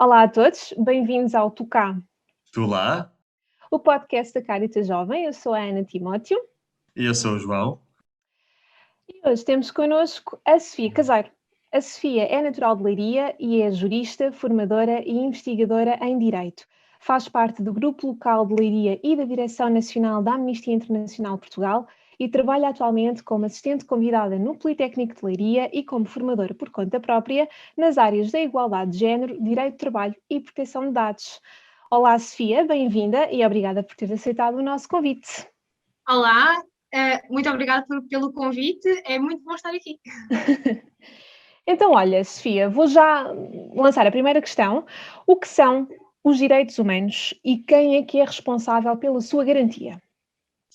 Olá a todos, bem-vindos ao Tocá, Tu lá? o podcast da Caritas Jovem. Eu sou a Ana Timóteo E eu sou o João. e hoje temos connosco a Sofia Caseiro. A Sofia é natural de Leiria e é jurista, formadora e investigadora em Direito. Faz parte do Grupo Local de Leiria e da Direção Nacional da Amnistia Internacional Portugal e trabalha atualmente como assistente convidada no Politécnico de Leiria e como formadora por conta própria nas áreas da igualdade de género, direito de trabalho e proteção de dados. Olá, Sofia, bem-vinda e obrigada por ter aceitado o nosso convite. Olá, muito obrigada pelo convite, é muito bom estar aqui. Então, olha, Sofia, vou já lançar a primeira questão. O que são os direitos humanos e quem é que é responsável pela sua garantia?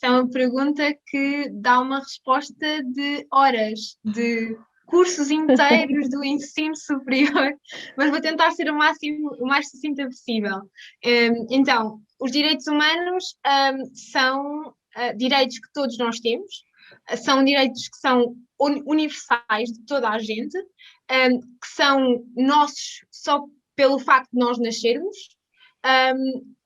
É uma pergunta que dá uma resposta de horas, de cursos inteiros do ensino superior, mas vou tentar ser o mais sucinta possível. Então, os direitos humanos são direitos que todos nós temos, são direitos que são universais de toda a gente, que são nossos só pelo facto de nós nascermos,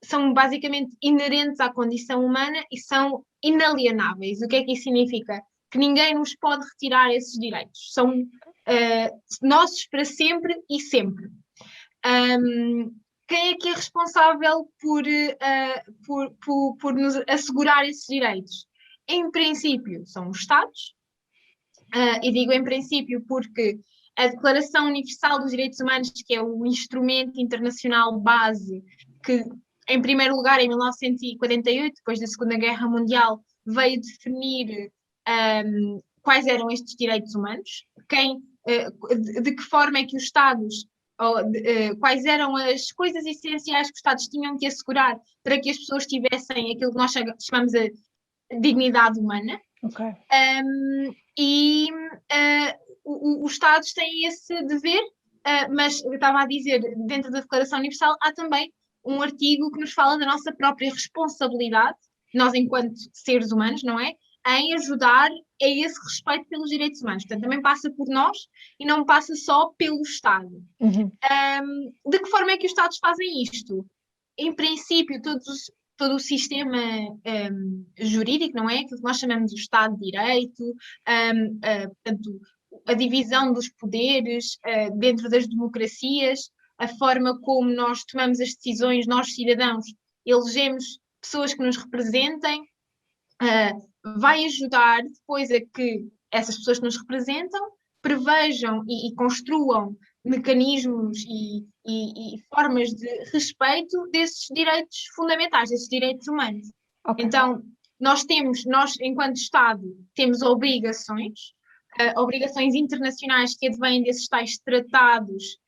são basicamente inerentes à condição humana e são inalienáveis. O que é que isso significa? Que ninguém nos pode retirar esses direitos. São nossos para sempre e sempre. Quem é que é responsável por nos assegurar esses direitos? Em princípio, são os Estados, e digo em princípio porque a Declaração Universal dos Direitos Humanos, que é o instrumento internacional base, que em primeiro lugar em 1948, depois da Segunda Guerra Mundial, veio definir quais eram estes direitos humanos, de que forma é que os Estados, quais eram as coisas essenciais que os Estados tinham que assegurar para que as pessoas tivessem aquilo que nós chamamos de dignidade humana. Ok. Os Estados têm esse dever, mas eu estava a dizer, dentro da Declaração Universal há também um artigo que nos fala da nossa própria responsabilidade, nós enquanto seres humanos, não é? Em ajudar a esse respeito pelos direitos humanos. Portanto, também passa por nós e não passa só pelo Estado. Uhum. De que forma é que os Estados fazem isto? Em princípio, todo o sistema jurídico, não é? Aquilo que nós chamamos de Estado de Direito, portanto, a divisão dos poderes dentro das democracias, a forma como nós tomamos as decisões, nós cidadãos, elegemos pessoas que nos representem, vai ajudar depois a que essas pessoas que nos representam prevejam e construam mecanismos e formas de respeito desses direitos fundamentais, desses direitos humanos. Okay. Então, nós enquanto Estado, temos obrigações internacionais que advêm desses tais tratados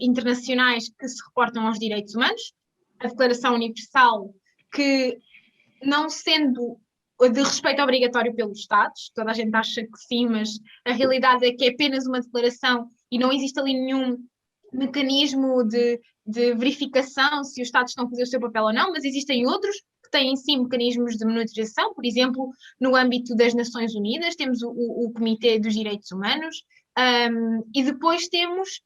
internacionais que se reportam aos direitos humanos, a Declaração Universal, que não sendo de respeito obrigatório pelos Estados, toda a gente acha que sim, mas a realidade é que é apenas uma declaração e não existe ali nenhum mecanismo de verificação se os Estados estão a fazer o seu papel ou não, mas existem outros que têm sim mecanismos de monitorização, por exemplo, no âmbito das Nações Unidas, temos o Comitê dos Direitos Humanos, e depois temos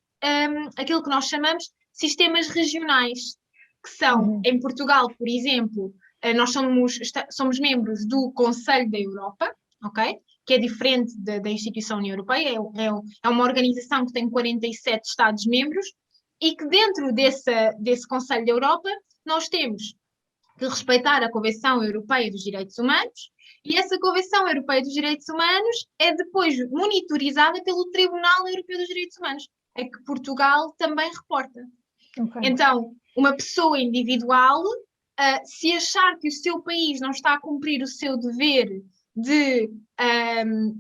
aquilo que nós chamamos sistemas regionais, que são, em Portugal, por exemplo, nós somos membros do Conselho da Europa, ok? Que é diferente da instituição União Europeia, é uma organização que tem 47 Estados-membros e que dentro desse Conselho da Europa nós temos que respeitar a Convenção Europeia dos Direitos Humanos e essa Convenção Europeia dos Direitos Humanos é depois monitorizada pelo Tribunal Europeu dos Direitos Humanos, a que Portugal também reporta. Okay. Então, uma pessoa individual, se achar que o seu país não está a cumprir o seu dever de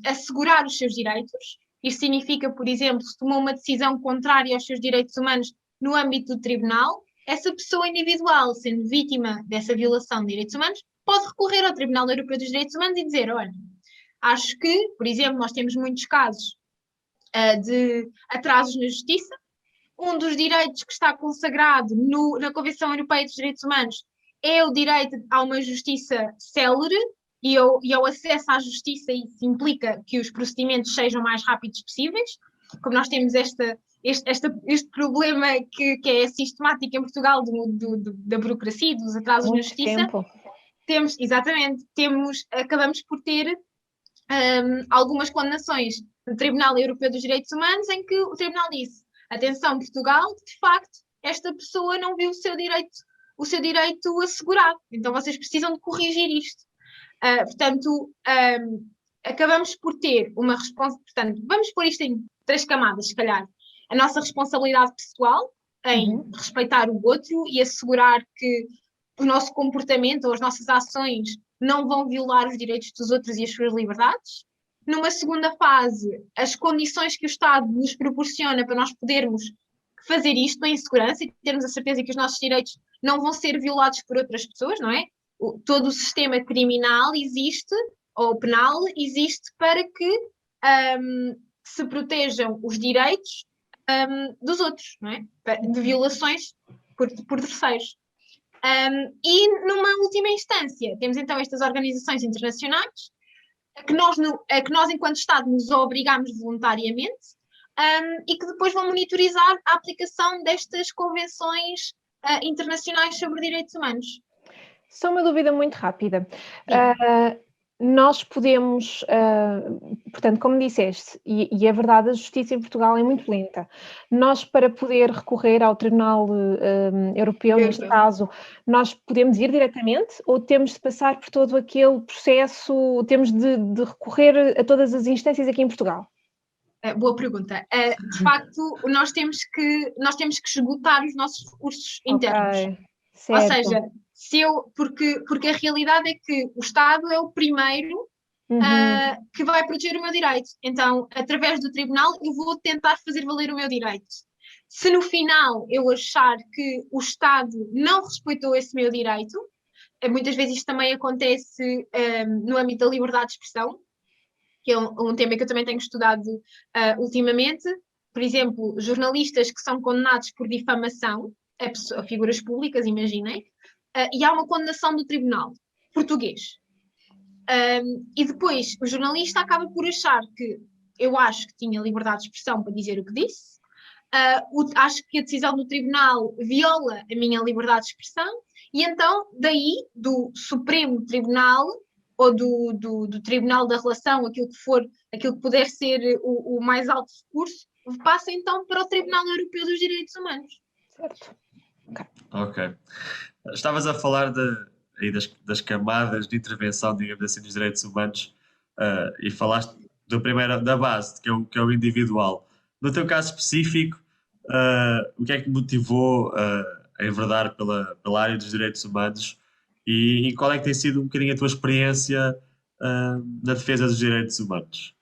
assegurar os seus direitos, isso significa, por exemplo, se tomou uma decisão contrária aos seus direitos humanos no âmbito do tribunal, essa pessoa individual, sendo vítima dessa violação de direitos humanos, pode recorrer ao Tribunal Europeu dos Direitos Humanos e dizer, olha, acho que, por exemplo, nós temos muitos casos de atrasos na justiça. Um dos direitos que está consagrado na Convenção Europeia dos Direitos Humanos é o direito a uma justiça célere e ao acesso à justiça. Isso implica que os procedimentos sejam mais rápidos possíveis. Como nós temos este problema que é sistemático em Portugal da burocracia, dos atrasos na justiça, acabamos por ter algumas condenações do Tribunal Europeu dos Direitos Humanos em que o Tribunal disse: atenção, Portugal, de facto, esta pessoa não viu o seu direito assegurado, então vocês precisam de corrigir isto. Portanto, acabamos por ter uma responsabilidade. Portanto, vamos pôr isto em 3 camadas, se calhar. A nossa responsabilidade pessoal em respeitar o outro e assegurar que o nosso comportamento ou as nossas ações não vão violar os direitos dos outros e as suas liberdades. Numa segunda fase, as condições que o Estado nos proporciona para nós podermos fazer isto em segurança e termos a certeza que os nossos direitos não vão ser violados por outras pessoas, não é? Todo o sistema criminal existe, ou penal, existe para que se protejam os direitos dos outros, não é? De violações por terceiros. E numa última instância, temos então estas organizações internacionais a que nós enquanto Estado, nos obrigamos voluntariamente e que depois vão monitorizar a aplicação destas convenções internacionais sobre direitos humanos. Só uma dúvida muito rápida. Nós podemos, portanto, como disseste, e é verdade, a justiça em Portugal é muito lenta. Nós, para poder recorrer ao Tribunal Europeu, neste caso, nós podemos ir diretamente ou temos de passar por todo aquele processo, temos de recorrer a todas as instâncias aqui em Portugal? Boa pergunta. De facto, nós temos que esgotar os nossos recursos internos. Okay, certo. Ou seja, porque a realidade é que o Estado é o primeiro que vai proteger o meu direito. Então, através do tribunal, eu vou tentar fazer valer o meu direito. Se no final eu achar que o Estado não respeitou esse meu direito, muitas vezes isto também acontece no âmbito da liberdade de expressão, que é um tema que eu também tenho estudado ultimamente. Por exemplo, jornalistas que são condenados por difamação a figuras públicas, imaginem, e há uma condenação do tribunal português. E depois o jornalista acaba por achar que eu acho que tinha liberdade de expressão para dizer o que disse, acho que a decisão do tribunal viola a minha liberdade de expressão, e então daí do Supremo Tribunal ou do Tribunal da Relação, aquilo que puder ser o mais alto recurso, passa então para o Tribunal Europeu dos Direitos Humanos. Certo. Ok. Estavas a falar das camadas de intervenção, digamos assim, dos direitos humanos e falaste da base, que é o individual. No teu caso específico, o que é que te motivou a enverdar pela área dos direitos humanos e qual é que tem sido um bocadinho a tua experiência na defesa dos direitos humanos?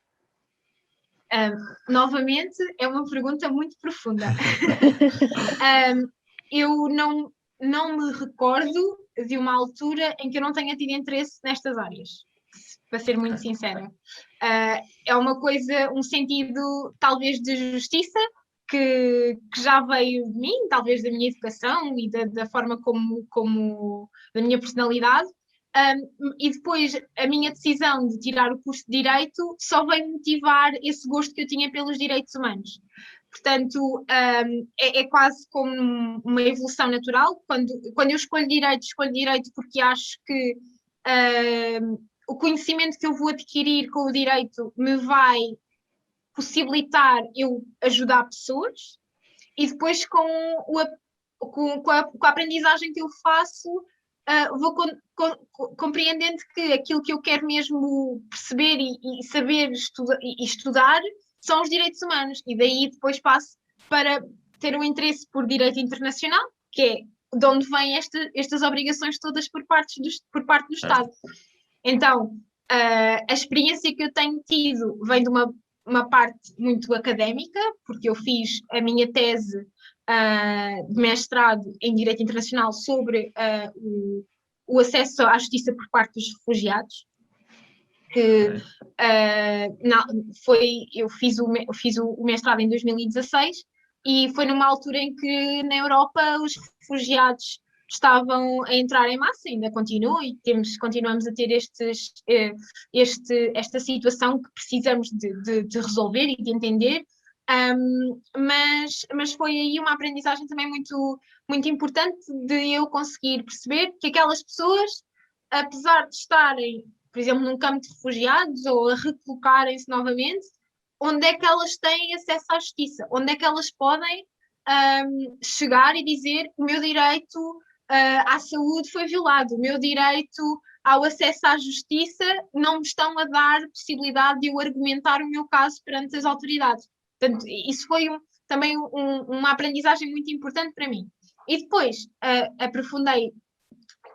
Novamente, é uma pergunta muito profunda. Eu não me recordo de uma altura em que eu não tenha tido interesse nestas áreas, para ser muito sincera. É uma coisa, um sentido talvez de justiça que já veio de mim, talvez da minha educação e da forma como da minha personalidade. E depois a minha decisão de tirar o curso de Direito só veio motivar esse gosto que eu tinha pelos direitos humanos. Portanto, é quase como uma evolução natural. Quando eu escolho Direito porque acho que o conhecimento que eu vou adquirir com o Direito me vai possibilitar eu ajudar pessoas, e depois com a aprendizagem que eu faço, vou compreendendo que aquilo que eu quero mesmo perceber e saber estudar são os direitos humanos, e daí depois passo para ter um interesse por direito internacional, que é de onde vêm estas obrigações todas por parte do Estado. Então, a experiência que eu tenho tido vem de uma parte muito académica, porque eu fiz a minha tese de mestrado em Direito Internacional sobre o acesso à justiça por parte dos refugiados. que eu fiz o mestrado em 2016 e foi numa altura em que na Europa os refugiados estavam a entrar em massa, ainda continuam e continuamos a ter esta situação que precisamos de resolver e de entender, mas foi aí uma aprendizagem também muito, muito importante de eu conseguir perceber que aquelas pessoas, apesar de estarem, por exemplo, num campo de refugiados ou a recolocarem-se novamente, onde é que elas têm acesso à justiça? Onde é que elas podem chegar e dizer o meu direito à saúde foi violado, o meu direito ao acesso à justiça não me estão a dar possibilidade de eu argumentar o meu caso perante as autoridades. Portanto, isso foi também uma aprendizagem muito importante para mim. E depois aprofundei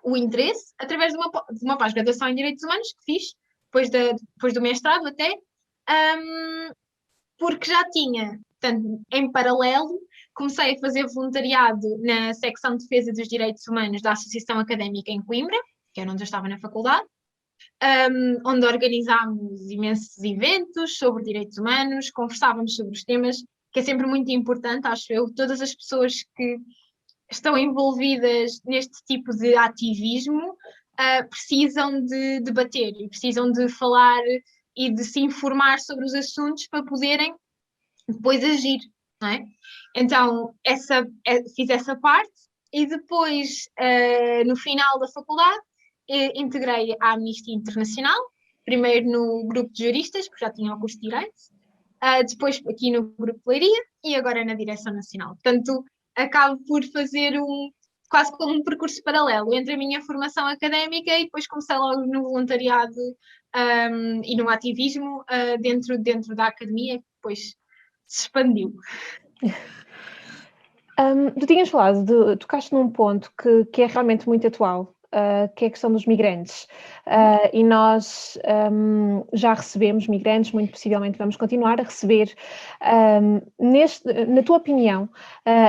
o interesse através de uma pós-graduação em Direitos Humanos que fiz, depois do mestrado até, porque já tinha, portanto, em paralelo, comecei a fazer voluntariado na secção de defesa dos direitos humanos da Associação Académica em Coimbra, que era onde eu estava na faculdade, onde organizámos imensos eventos sobre direitos humanos, conversávamos sobre os temas, que é sempre muito importante, acho eu, todas as pessoas que estão envolvidas neste tipo de ativismo precisam de debater e precisam de falar e de se informar sobre os assuntos para poderem depois agir, não é? Então, fiz essa parte e depois, no final da faculdade, integrei a Amnistia Internacional, primeiro no grupo de juristas, porque já tinha o curso de Direito, depois aqui no grupo de Leiria e agora na Direção Nacional. Portanto, acabo por fazer quase como um percurso paralelo entre a minha formação académica e depois comecei logo no voluntariado e no ativismo dentro da academia, que depois se expandiu. Tu tinhas falado, tocaste num ponto que é realmente muito atual, que é a questão dos migrantes. E nós já recebemos migrantes, muito possivelmente vamos continuar a receber. Na tua opinião,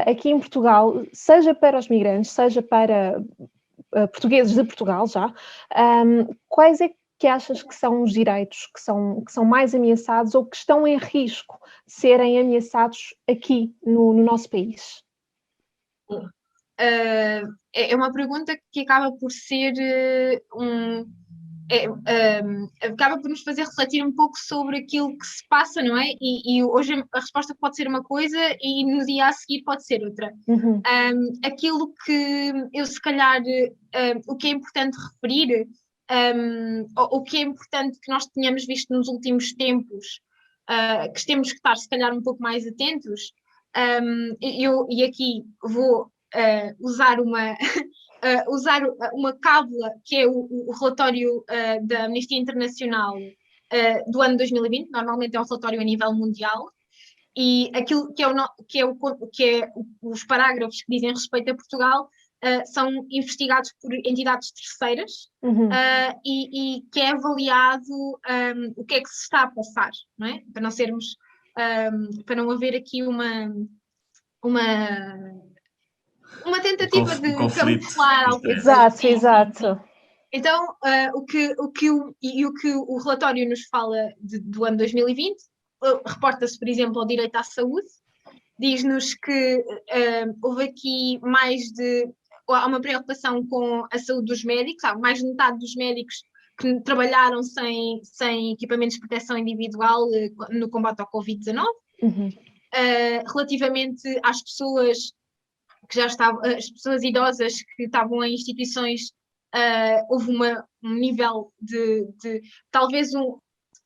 aqui em Portugal, seja para os migrantes, seja para portugueses de Portugal já, quais é que achas que são os direitos que são mais ameaçados ou que estão em risco de serem ameaçados aqui no nosso país? É uma pergunta que acaba por ser acaba por nos fazer refletir um pouco sobre aquilo que se passa, não é? E hoje a resposta pode ser uma coisa e no dia a seguir pode ser outra. Uhum. Aquilo que eu se calhar o que é importante referir, o que é importante que nós tenhamos visto nos últimos tempos, que temos que estar se calhar um pouco mais atentos, e aqui vou usar uma cábula que é o relatório da Amnistia Internacional do ano 2020, normalmente é um relatório a nível mundial, e aquilo que é os parágrafos que dizem respeito a Portugal são investigados por entidades terceiras e que é avaliado o que é que se está a passar, não é? Para não haver aqui uma tentativa de camuflar algo. Exato. Então, o que o relatório nos fala do ano 2020, reporta-se, por exemplo, ao direito à saúde, diz-nos que houve aqui há uma preocupação com a saúde dos médicos, há mais de metade dos médicos que trabalharam sem equipamentos de proteção individual no combate ao Covid-19. Relativamente às pessoas que as pessoas idosas que estavam em instituições, houve um nível de talvez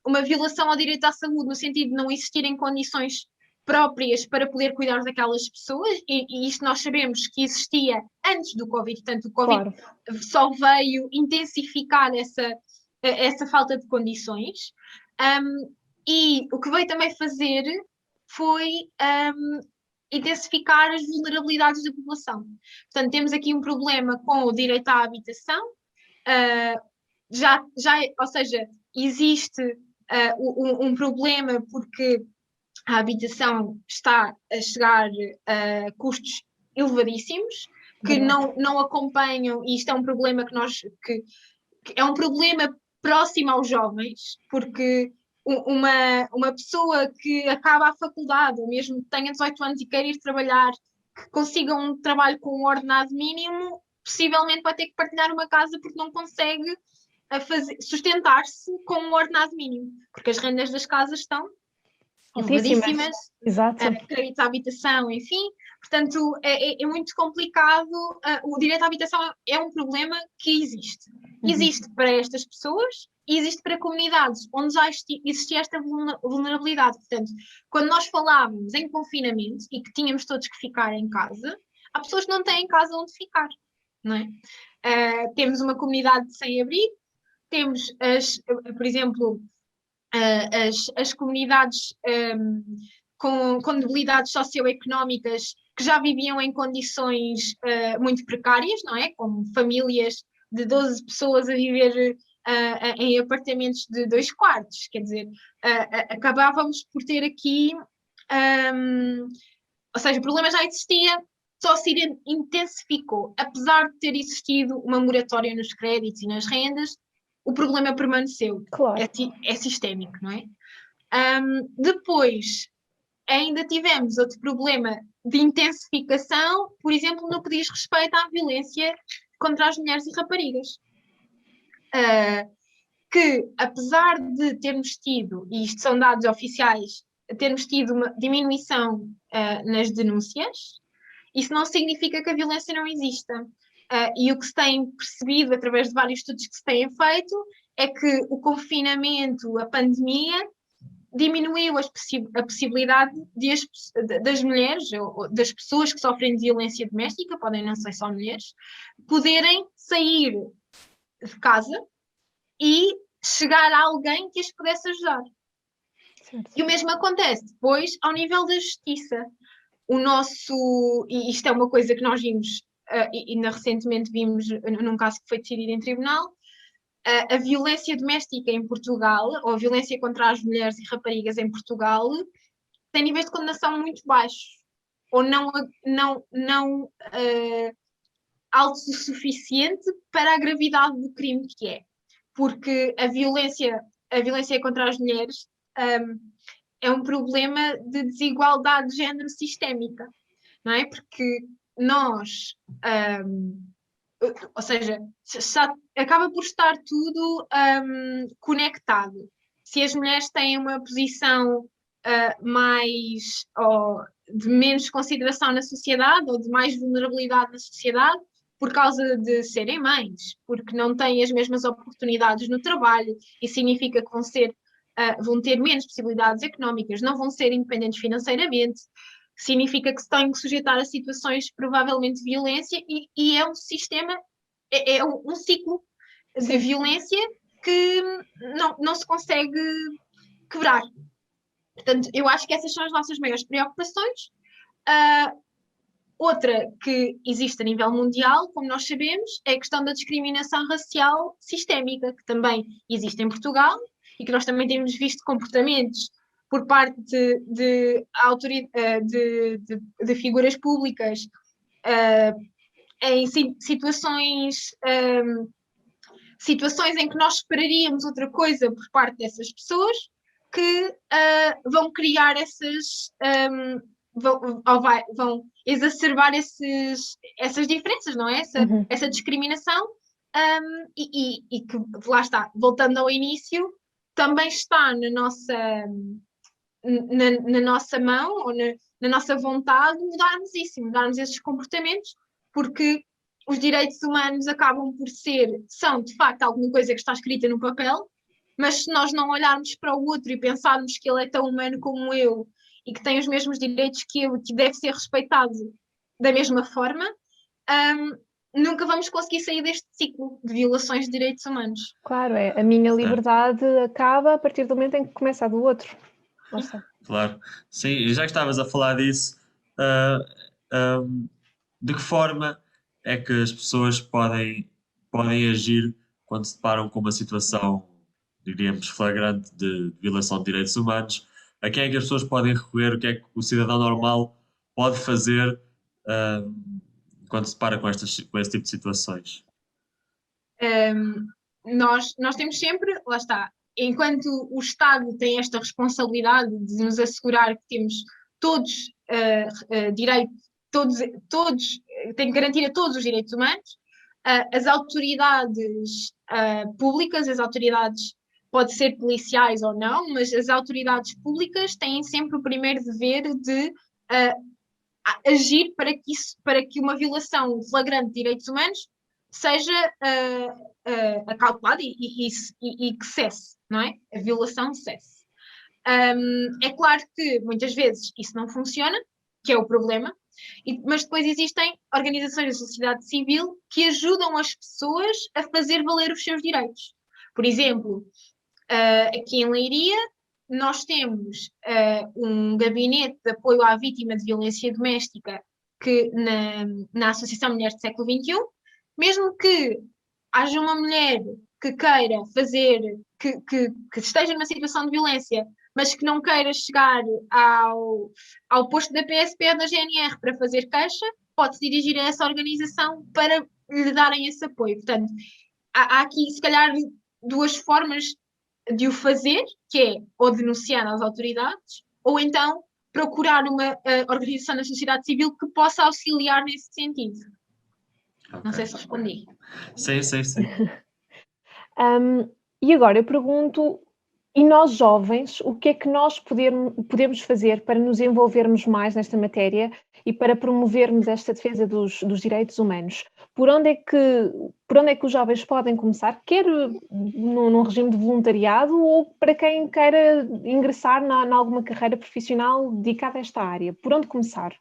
uma violação ao direito à saúde, no sentido de não existirem condições próprias para poder cuidar daquelas pessoas, e isto nós sabemos que existia antes do Covid, portanto o Covid só veio intensificar essa falta de condições, e o que veio também fazer foi intensificar as vulnerabilidades da população. Portanto, temos aqui um problema com o direito à habitação, ou seja, existe um problema porque a habitação está a chegar a custos elevadíssimos, que não acompanham, e isto é um problema que é um problema próxima aos jovens, porque uma pessoa que acaba a faculdade, ou mesmo que tenha 18 anos e queira ir trabalhar, que consiga um trabalho com um ordenado mínimo, possivelmente vai ter que partilhar uma casa porque não consegue sustentar-se com um ordenado mínimo, porque as rendas das casas estão elevadíssimas, Exato. crédito à habitação, enfim. Portanto, é muito complicado. O direito à habitação é um problema que existe. Existe para estas pessoas e existe para comunidades onde já existia esta vulnerabilidade. Portanto, quando nós falávamos em confinamento e que tínhamos todos que ficar em casa, há pessoas que não têm casa onde ficar, não é? Temos uma comunidade de sem-abrigo, temos, por exemplo, as comunidades com debilidades socioeconómicas que já viviam em condições muito precárias, não é? Como famílias de 12 pessoas a viver em apartamentos de 2 quartos. Quer dizer, acabávamos por ter aqui, ou seja, o problema já existia, só se intensificou. Apesar de ter existido uma moratória nos créditos e nas rendas, o problema permaneceu. Claro. É sistémico, não é? Depois, ainda tivemos outro problema de intensificação, por exemplo, no que diz respeito à violência contra as mulheres e raparigas. Que, apesar de termos tido, e isto são dados oficiais, termos tido uma diminuição nas denúncias, isso não significa que a violência não exista. E o que se tem percebido através de vários estudos que se têm feito é que o confinamento, a pandemia, diminuiu a possibilidade das mulheres, ou das pessoas que sofrem de violência doméstica, podem não ser só mulheres, poderem sair de casa e chegar a alguém que as pudesse ajudar. Certo. E o mesmo acontece depois ao nível da justiça. E isto é uma coisa que nós vimos, ainda recentemente vimos num caso que foi decidido em tribunal, a violência doméstica em Portugal, ou a violência contra as mulheres e raparigas em Portugal, tem níveis de condenação muito baixos, ou não altos o suficiente para a gravidade do crime que é. Porque a violência contra as mulheres é um problema de desigualdade de género sistémica, não é? Porque nós... ou seja, acaba por estar tudo conectado. Se as mulheres têm uma posição mais de menos consideração na sociedade ou de mais vulnerabilidade na sociedade por causa de serem mães, porque não têm as mesmas oportunidades no trabalho, isso significa que vão ter menos possibilidades económicas, não vão ser independentes financeiramente, significa que se têm que sujeitar a situações provavelmente de violência e é um sistema, é um ciclo de violência que não se consegue quebrar. Portanto, eu acho que essas são as nossas maiores preocupações. Outra que existe a nível mundial, como nós sabemos, é a questão da discriminação racial sistémica, que também existe em Portugal e que nós também temos visto comportamentos por parte de figuras públicas em situações em que nós esperaríamos outra coisa por parte dessas pessoas que vão criar vão exacerbar essas diferenças, não é? Essa discriminação e que, lá está, voltando ao início, também está na nossa mão ou na nossa vontade mudarmos isso, mudarmos esses comportamentos, porque os direitos humanos acabam por são de facto alguma coisa que está escrita no papel, mas se nós não olharmos para o outro e pensarmos que ele é tão humano como eu e que tem os mesmos direitos que eu e que deve ser respeitado da mesma forma, nunca vamos conseguir sair deste ciclo de violações de direitos humanos. Claro, a minha liberdade acaba a partir do momento em que começa a do outro. Claro, sim, e já que estavas a falar disso, de que forma é que as pessoas podem agir quando se deparam com uma situação, diríamos, flagrante de violação de direitos humanos? A quem é que as pessoas podem recorrer? O que é que o cidadão normal pode fazer quando se depara com esse tipo de situações? nós temos sempre, lá está, enquanto o Estado tem esta responsabilidade de nos assegurar que temos todos direito, todos tem que garantir a todos os direitos humanos, as autoridades públicas, as autoridades, pode ser policiais ou não, mas as autoridades públicas têm sempre o primeiro dever de agir para que uma violação flagrante de direitos humanos seja acautelada e que cesse, não é? A violação cesse. É claro que muitas vezes isso não funciona, que é o problema, mas depois existem organizações da sociedade civil que ajudam as pessoas a fazer valer os seus direitos. Por exemplo, aqui em Leiria, nós temos um gabinete de apoio à vítima de violência doméstica que na Associação Mulheres do Século XXI, mesmo que haja uma mulher que queira fazer, que esteja numa situação de violência, mas que não queira chegar ao posto da PSP ou da GNR para fazer queixa, pode-se dirigir a essa organização para lhe darem esse apoio. Portanto, há aqui, se calhar, duas formas de o fazer, que é ou denunciar às autoridades, ou então procurar uma organização da sociedade civil que possa auxiliar nesse sentido. Okay. Não sei se respondi. Sim. E agora eu pergunto, e nós jovens, o que é que nós podemos fazer para nos envolvermos mais nesta matéria e para promovermos esta defesa dos direitos humanos? Por onde é que os jovens podem começar? Quer num regime de voluntariado ou para quem queira ingressar em alguma carreira profissional dedicada a esta área? Por onde começar?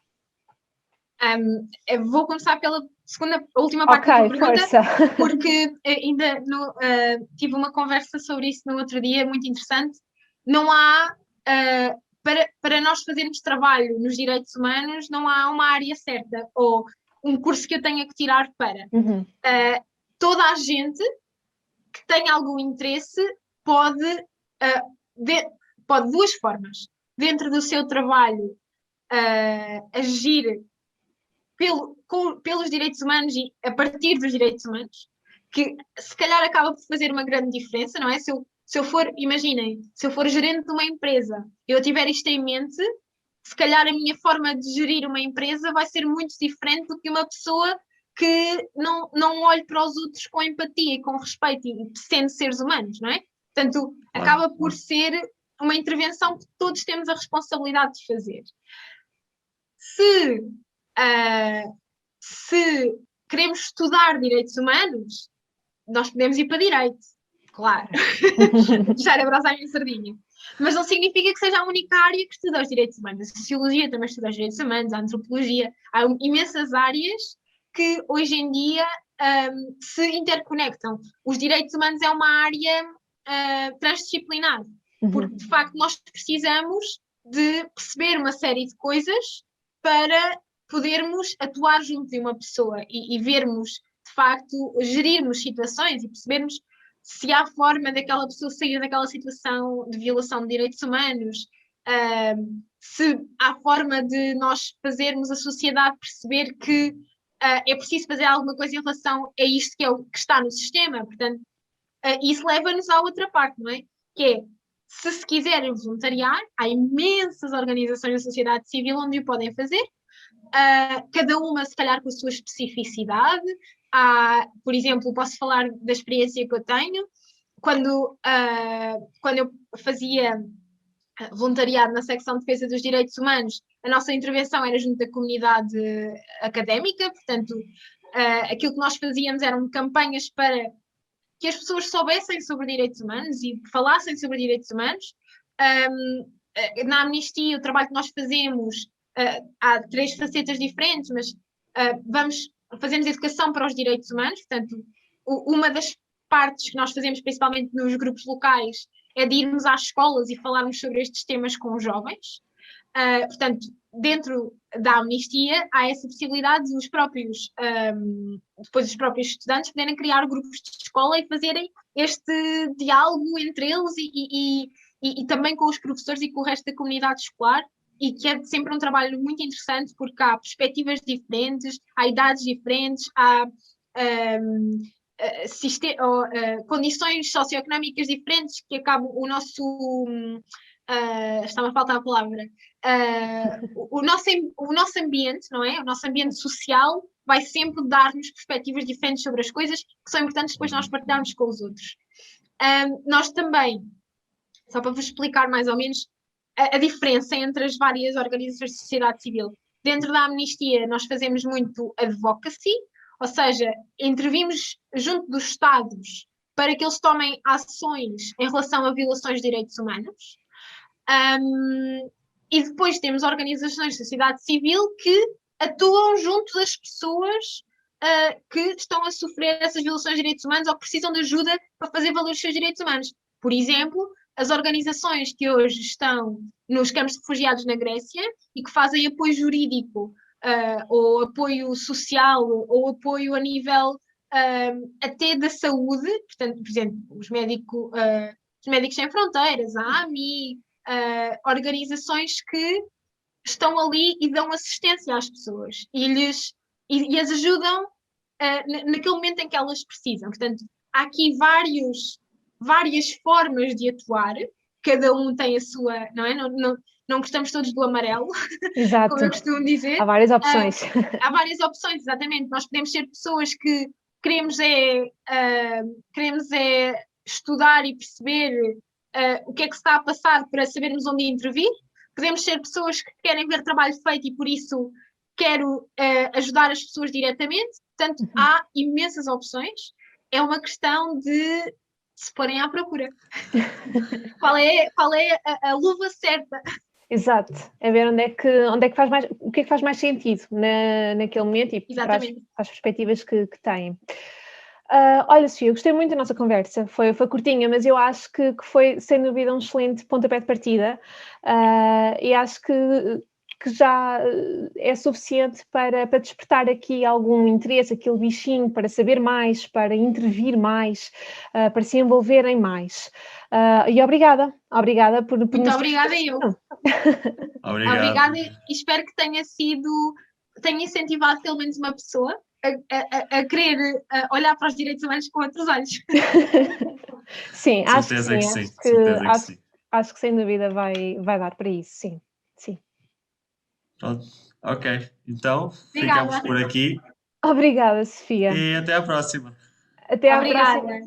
Eu vou começar pela última parte da tua pergunta, força. porque ainda tive uma conversa sobre isso no outro dia, muito interessante. Não há, para nós fazermos trabalho nos direitos humanos, não há uma área certa ou um curso que eu tenha que tirar para. Uhum. Toda a gente que tenha algum interesse pode de duas formas. Dentro do seu trabalho, agir pelos direitos humanos e a partir dos direitos humanos, que se calhar acaba por fazer uma grande diferença, não é? Se eu for, imaginem, se eu for gerente de uma empresa e eu tiver isto em mente, se calhar a minha forma de gerir uma empresa vai ser muito diferente do que uma pessoa que não olhe para os outros com empatia e com respeito e sendo seres humanos, não é? Portanto, acaba por ser uma intervenção que todos temos a responsabilidade de fazer. Se queremos estudar direitos humanos, nós podemos ir para direito, claro. Já era brasa à minha sardinha. Mas não significa que seja a única área que estuda os direitos humanos. A sociologia também estuda os direitos humanos, a antropologia. Há imensas áreas que hoje em dia se interconectam. Os direitos humanos é uma área transdisciplinar, porque de facto nós precisamos de perceber uma série de coisas para podermos atuar junto de uma pessoa e vermos, de facto, gerirmos situações e percebermos se há forma daquela pessoa sair daquela situação de violação de direitos humanos, se há forma de nós fazermos a sociedade perceber que é preciso fazer alguma coisa em relação a isto que está no sistema. Portanto, isso leva-nos à outra parte, não é? Que é, se quiserem voluntariar, há imensas organizações da sociedade civil onde o podem fazer, cada uma se calhar com a sua especificidade. Por exemplo, posso falar da experiência que eu tenho, quando eu fazia voluntariado na secção de defesa dos direitos humanos, a nossa intervenção era junto da comunidade académica, portanto, aquilo que nós fazíamos eram campanhas para que as pessoas soubessem sobre direitos humanos e falassem sobre direitos humanos. Na Amnistia, o trabalho que nós fazemos, há 3 facetas diferentes, mas fazemos educação para os direitos humanos. Portanto, uma das partes que nós fazemos, principalmente nos grupos locais, é de irmos às escolas e falarmos sobre estes temas com os jovens. Portanto, dentro da Amnistia, há essa possibilidade de depois os próprios estudantes poderem criar grupos de escola e fazerem este diálogo entre eles e também com os professores e com o resto da comunidade escolar, e que é sempre um trabalho muito interessante porque há perspectivas diferentes, há idades diferentes, há condições socioeconómicas diferentes que acabam o nosso. Estava a faltar a palavra. O nosso ambiente, não é? O nosso ambiente social vai sempre dar-nos perspectivas diferentes sobre as coisas que são importantes depois nós partilharmos com os outros. Nós também, só para vos explicar mais ou menos a diferença entre as várias organizações de sociedade civil. Dentro da Amnistia, nós fazemos muito advocacy, ou seja, intervimos junto dos Estados para que eles tomem ações em relação a violações de direitos humanos. E depois temos organizações de sociedade civil que atuam junto das pessoas que estão a sofrer essas violações de direitos humanos ou que precisam de ajuda para fazer valer os seus direitos humanos. Por exemplo, as organizações que hoje estão nos campos de refugiados na Grécia e que fazem apoio jurídico ou apoio social ou apoio a nível até da saúde, portanto, por exemplo, os Médicos Sem Fronteiras, a AMI, organizações que estão ali e dão assistência às pessoas e as ajudam naquele momento em que elas precisam. Portanto, há aqui várias formas de atuar, cada um tem a sua, não é? Não gostamos todos do amarelo, Exato. como eu costumo dizer. Há várias opções. Há várias opções, exatamente. Nós podemos ser pessoas que queremos estudar e perceber o que é que se está a passar para sabermos onde intervir. Podemos ser pessoas que querem ver trabalho feito e por isso quero ajudar as pessoas diretamente. Portanto, há imensas opções. É uma questão de se porem à procura. Qual é a luva certa? Exato, é ver onde é que faz mais, o que é que faz mais sentido naquele momento e para as perspectivas que têm. Olha, Sofia, eu gostei muito da nossa conversa, foi curtinha, mas eu acho que foi sem dúvida um excelente pontapé de partida e acho que já é suficiente para despertar aqui algum interesse, aquele bichinho para saber mais, para intervir mais, para se envolverem mais. E obrigada por muito obrigada eu. Obrigada e espero que tenha incentivado pelo menos uma pessoa a querer olhar para os direitos humanos com outros olhos. Sim, acho que sim. Acho que sem dúvida vai dar para isso, sim. Pronto. Ok, então ficamos por aqui. Obrigada, Sofia. E até à próxima. Até à próxima.